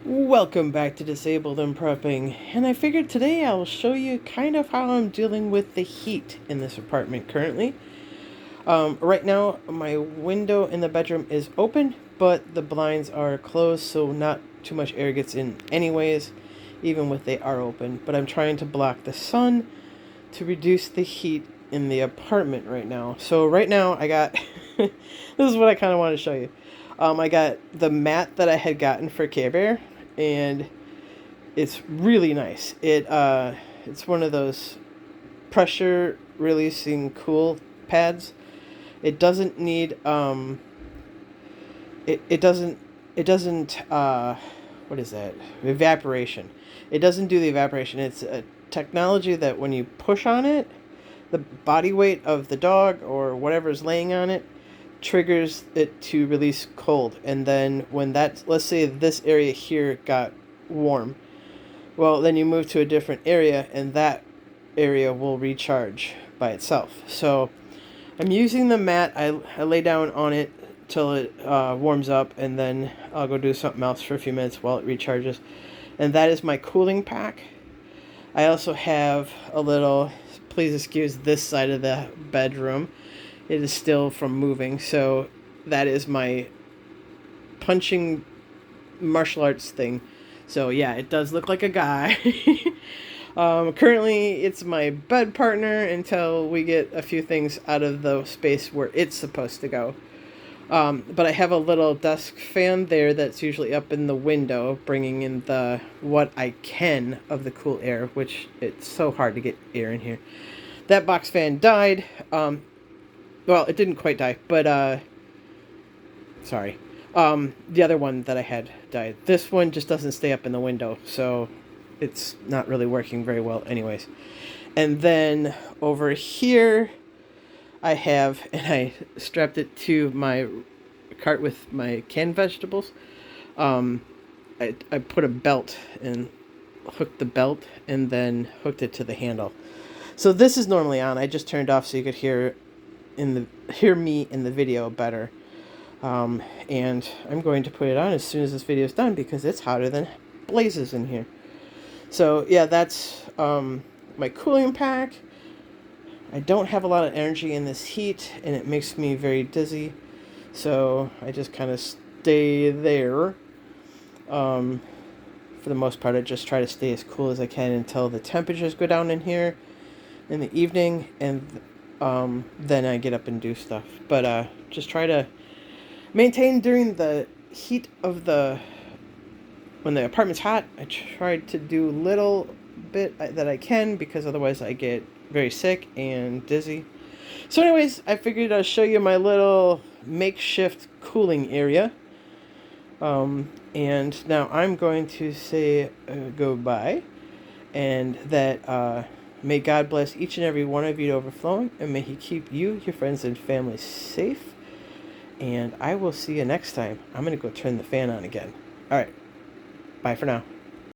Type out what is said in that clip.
Welcome back to Disabled and Prepping, and I figured today I'll show you kind of how I'm dealing with the heat in this apartment currently. Right now, my window in the bedroom is open, but the blinds are closed, so not too much air gets in anyways, even with they are open. But I'm trying to block the sun to reduce the heat in the apartment right now. So right now I got, this is what I kind of want to show you. I got the mat that I had gotten for Carebear, and it's really nice. It's one of those pressure releasing cool pads. It doesn't need it doesn't what is that? Evaporation. It doesn't do the evaporation. It's a technology that when you push on it, the body weight of the dog or whatever's laying on it triggers it to release cold. And then when that, let's say this area here got warm, well, then you move to a different area and that area will recharge by itself. So I'm using the mat. I lay down on it till it warms up, and then I'll go do something else for a few minutes while it recharges. And that is my cooling pack. I also have a little, please excuse this side of the bedroom. It is still from moving, so that is my punching martial arts thing. So yeah, it does look like a guy. Currently, it's my bed partner until we get a few things out of the space where it's supposed to go. But I have a little desk fan there that's usually up in the window, bringing in the what I can of the cool air, which it's so hard to get air in here. That box fan died. Well, it didn't quite die, but sorry. The other one that I had died. This one just doesn't stay up in the window, so it's not really working very well anyways. And then over here, I have, and I strapped it to my cart with my canned vegetables. I put a belt and hooked the belt and then hooked it to the handle. So this is normally on. I just turned off so you could hear me in the video better. And I'm going to put it on as soon as this video is done because it's hotter than blazes in here. So yeah, that's my cooling pack. I don't have a lot of energy in this heat, and it makes me very dizzy. So I just kind of stay there. For the most part, I just try to stay as cool as I can until the temperatures go down in here in the evening, and then I get up and do stuff. But just try to maintain during the heat of when the apartment's hot. I try to do little bit that I can because otherwise I get very sick and dizzy. So anyways, I figured I'd show you my little makeshift cooling area. And now I'm going to say goodbye, and that may God bless each and every one of you to overflowing, and may He keep you, your friends, and family safe. And I will see you next time. I'm going to go turn the fan on again. All right. Bye for now.